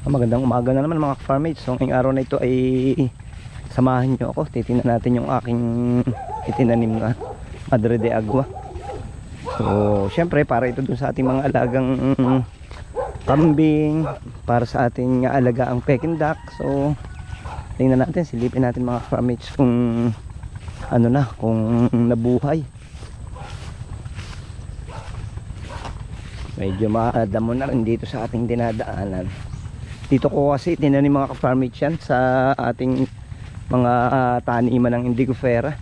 Magandang umaga na naman mga farmates. So ngayong araw na ito ay samahan nyo ako. Titingnan natin yung aking itinanim na Madre de Agua. So syempre para ito dun sa ating mga alagang kambing, para sa ating alagaang Peking duck. So tingnan natin, silipin natin mga farmates kung ano na, kung nabuhay. Medyo maadamo na rin dito sa ating dinadaanan. Dito ko kasi tinanim mga ka-farmates yan sa ating mga taniman ng indigofera.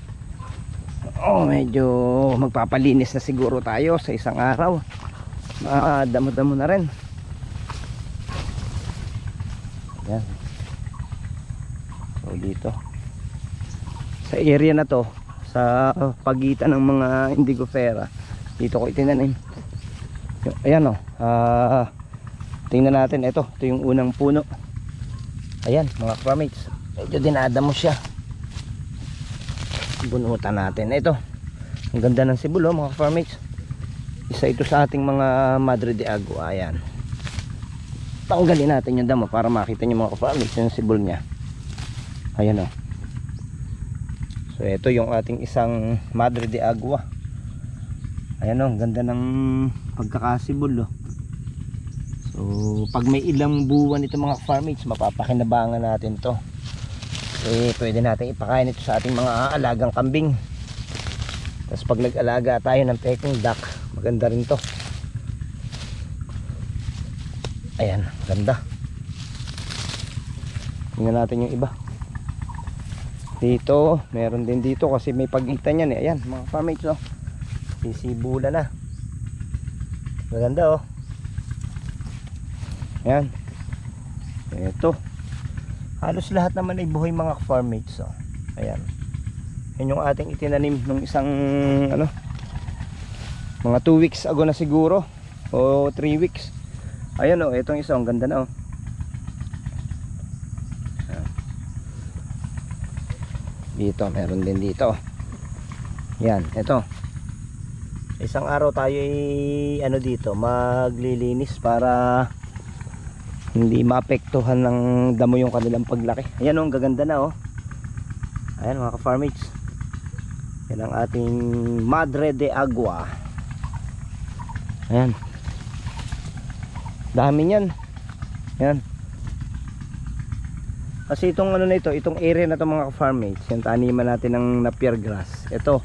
Medyo magpapalinis na siguro tayo sa isang araw. Damo-damo na rin. Yan. So dito sa area na to, sa pagitan ng mga indigofera, dito ko itinanim. Ayan tingnan natin, ito yung unang puno. Ayan mga farmates, medyo dinadamo siya. Bunutan natin ito. Ang ganda ng sibulo mga farmates. Isa ito sa ating mga Madre de Agua. Ayan, tanggalin natin yung damo para makita nyo mga farmates yung sibol nya. Ayan so ito yung ating isang Madre de Agua. Ayan ang ganda ng pagkakasibol So pag may ilang buwan ito mga farmates, mapapakinabangan natin to. Pwede natin ipakain ito sa ating mga alagang kambing. Tapos pag nag-alaga tayo ng Peking duck, maganda rin to. Ayan, ganda. Tingnan natin yung iba. Dito, meron din dito kasi may pagitan yan Ayan mga farmates sisibula na. Maganda Ayan. Ito. Halos lahat naman ay buhay mga farmates Ayan. Yan yung ating itinanim nung isang mga 2 weeks ago na siguro o 3 weeks. Ayan itong isa, ang ganda na Ayan. Dito, meron din dito. Yan, ito. Isang araw tayo ay dito maglilinis para hindi maapektuhan ng damo yung kanilang paglaki. Ayan ang gaganda na Ayan mga ka-farmates, yan ang ating Madre de Agua. Ayan, dami niyan. Ayan, kasi itong na ito, itong area na ito mga ka-farmates, yan taniman natin ng napier grass. Ito,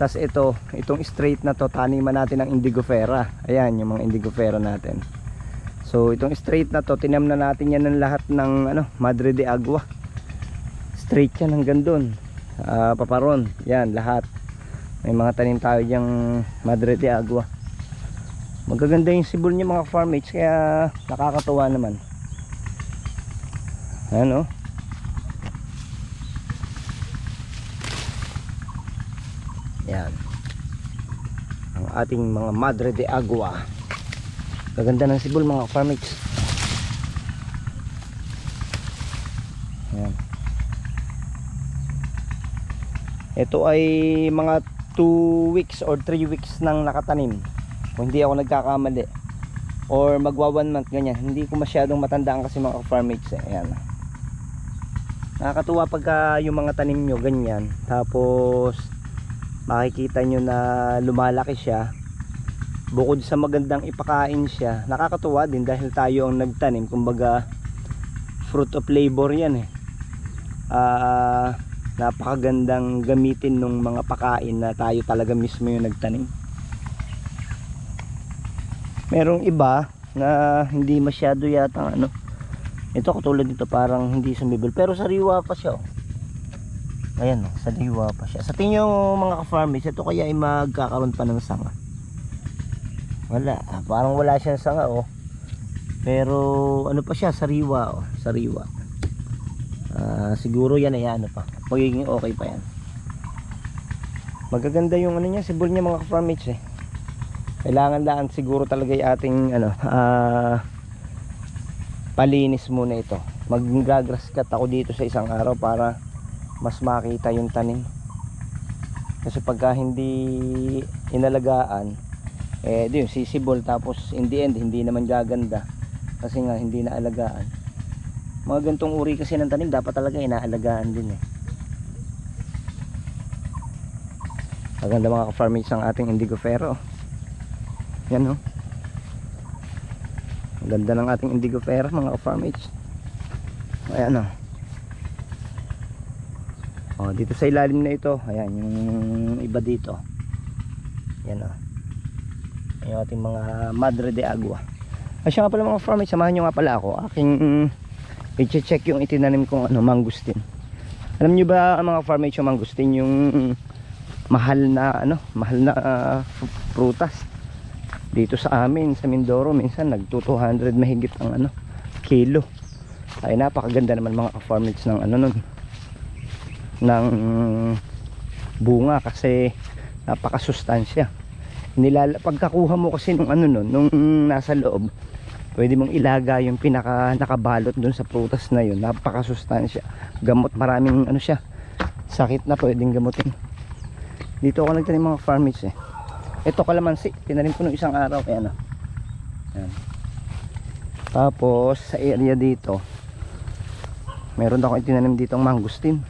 tas itong straight na to taniman natin ng indigofera. Ayan yung mga indigofera natin. So itong straight na to, tinam na natin yan ng lahat ng Madre de Agua. Straight yan hanggang doon, paparon. Yan lahat. May mga tanim tayo diyang Madre de Agua. Magaganda yung sibol niya mga farmates, kaya nakakatuwa naman. Ayan Yan ang ating mga Madre de Agua. Gaganda ng sibol mga farmates. Ayan. Ito ay mga 2 weeks or 3 weeks nang nakatanim, kung hindi ako nagkakamali, or magwa 1 month ganyan. Hindi ko masyadong matandaan kasi mga farmates Ayan. Nakakatuwa pagka yung mga tanim nyo ganyan, tapos makikita nyo na lumalaki siya. Bukod sa magandang ipakain siya, nakakatuwa din dahil tayo ang nagtanim. Kumbaga fruit of labor yan napakagandang gamitin ng mga pakain na tayo talaga mismo yung nagtanim. Merong iba na hindi masyado yata ito katulad nito, parang hindi sumibol pero sariwa pa siya Ayan sariwa pa siya. Sa tingin nyo mga ka-farmates, ito kaya ay magkakaroon pa ng sanga? Wala, parang wala siyang sanga pero pa siya, sariwa sariwa. Siguro yan ay pa magiging okay pa yan. Magaganda yung niya, sibol niya mga ka-farmates Kailangan lang siguro talaga yung ating palinis muna ito. Mag-grass cut ako dito sa isang araw para mas makita yung tanim. Kasi pagka hindi inalagaan, di yun, sisibol, tapos in the end hindi naman gaganda kasi nga hindi naalagaan. Mga gantong uri kasi ng tanim dapat talaga inaalagaan din eh. Maganda mga ka-farmmates ang ating Indigofera. Yan oh. Ang ganda ng ating Indigofera mga ka-farmmates. Ayan oh. Oh, dito sa ilalim na ito, ayan yung iba dito. Yan oh. Yung ating mga Madre de Agua. Ay siya nga pala mga farmers, samahan nyo nga pala ako. Aking i-check yung itinanim kong mangustin. Alam nyo ba mga farmers yung mangustin yung mahal na prutas dito sa amin sa Mindoro, minsan nag 200 mahigit ang kilo. Ay napakaganda naman mga farmers ng nun ng bunga kasi napakasustansya. Pagkakuha mo kasi nung nung nasa loob, pwede mong ilaga yung pinaka nakabalot dun sa prutas na yun. Napakasustansya, gamot, maraming siya, sakit na pwedeng gamutin. Dito ako nagtanim mga farmers eh. Ito kalamansi, tinanim ko nung isang araw. Ayan oh. Ayan. Tapos sa area dito meron ako itinanim dito ang mangustin.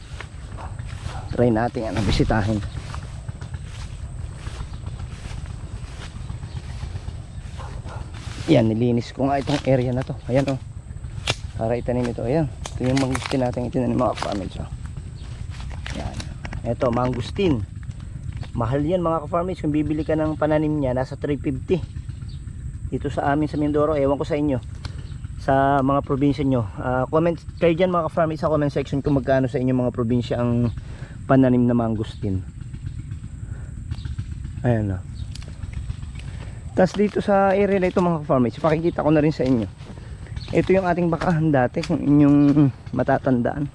Try natin bisitahin. Yan, nilinis ko nga itong area na to. Ayan oh, para itanim ito. Ayan, ito yung mangustin natin itinanim mga farmers oh. Yan, ito mangustin. Mahal yan mga ka-farmers. Kung bibili ka ng pananim niya, nasa 350 dito sa amin sa Mindoro. Ewan ko sa inyo, sa mga probinsya nyo. Comment kayo dyan mga ka-farmers sa comment section kung magkano sa inyo mga probinsya ang pananim na mangustin. Ayan o. Tapos dito sa area na ito mga ka-farmers, pakikita ko na rin sa inyo. Ito yung ating bakahan dati, kung inyong matatandaan.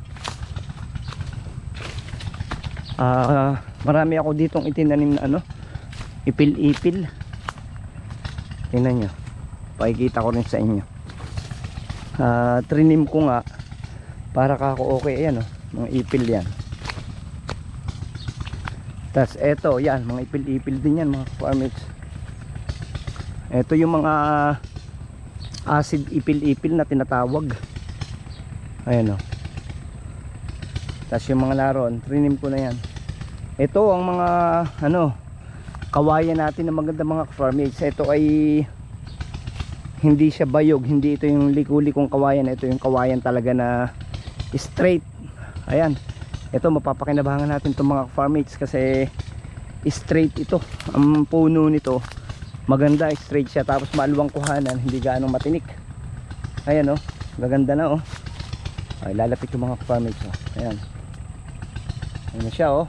Marami ako ditong itinanim na ipil-ipil. Tingnan nyo, pakikita ko rin sa inyo. Trinim ko nga para kako okay. Ayan mga ipil yan. Tas eto yan, mga ipil-ipil din yan mga farmers. Eto yung mga acid ipil-ipil na tinatawag. Ayan tas yung mga laron, trinim ko na yan. Ito ang mga kawayan natin na maganda mga farmers. Ito ay hindi siya bayog, hindi ito yung liku-likong kawayan. Ito yung kawayan talaga na straight. Ayan, ito mapapakinabangan natin itong mga farmers kasi straight ito. Ang puno nito maganda, straight siya, tapos maluwang kuhanan, hindi gaanong matinik. Ayan gaganda na ay lalapit yung mga farmers ayan. Ayan na siya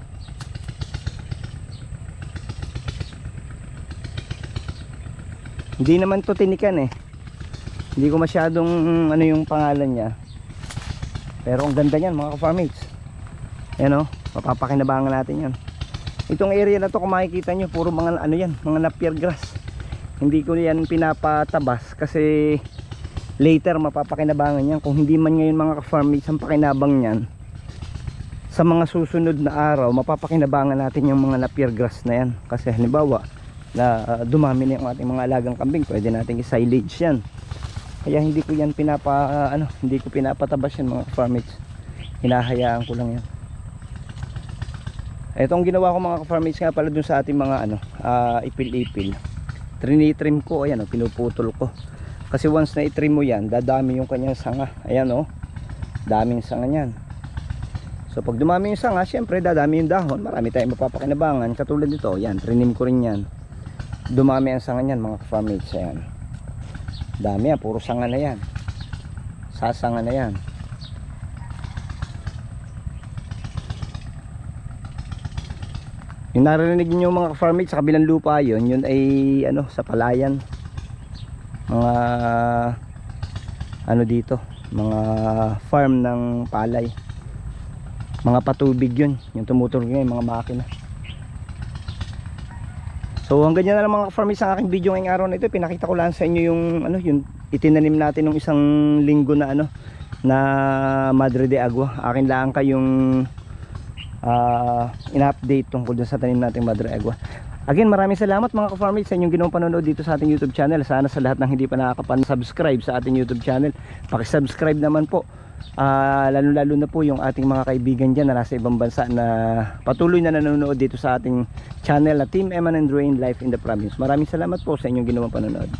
Hindi naman to tinikan hindi ko masyadong yung pangalan niya, pero ang ganda niyan mga ka-farmers. Ayan mapapakinabangan natin yan. Itong area na to kung makikita nyo, puro mga yan, mga napier grass. Hindi ko yan pinapatabas kasi later mapapakinabangan yan. Kung hindi man ngayon mga ka-farmers ang pakinabang yan, sa mga susunod na araw mapapakinabangan natin yung mga napier grass na yan. Kasi halimbawa na dumami na yung ating mga alagang kambing, pwede natin i-silage yan. Kaya hindi ko yan hindi ko pinapatabas yan mga farmers. Hinahayaan ko lang yan. Itong ginawa ko mga farmers nga pala dun sa ating mga ipil-ipil, trinitrim ko. Ayan pinuputol ko. Kasi once na itrim mo yan, dadami yung kanyang sanga. Ayan daming sanga niyan. So pag dumami yung sanga, syempre dadami yung dahon, marami tayong mapapakinabangan. Katulad nito, yan, trinim ko rin yan. Dumami ang sanga niyan mga farmers. Ayan, dami yan, puro sanga na yan, sasanga na yan. Yung narinig nyo mga farmers sa kabilang lupa, yun ay sa palayan, mga dito, mga farm ng palay, mga patubig yun, yung tumutulog ngayon mga makina. So hanggang dyan na lang mga farmers ang aking video ngayong araw na ito. Pinakita ko lang sa inyo yung yung itinanim natin ng isang linggo na na Madre de Agua. Akin lang kayong in-update tungkol dun sa tanim nating Madre de Agua. Again, maraming salamat mga ka-farmers sa inyong ginawang panonood dito sa ating YouTube channel. Sana sa lahat ng hindi pa nakakapan-subscribe sa ating YouTube channel, paki-subscribe naman po. lalo-lalo na po yung ating mga kaibigan dyan na nasa ibang bansa na patuloy na nanonood dito sa ating channel na Team Eman and Dwayne Life in the Province. Maraming salamat po sa inyong ginawang panonood.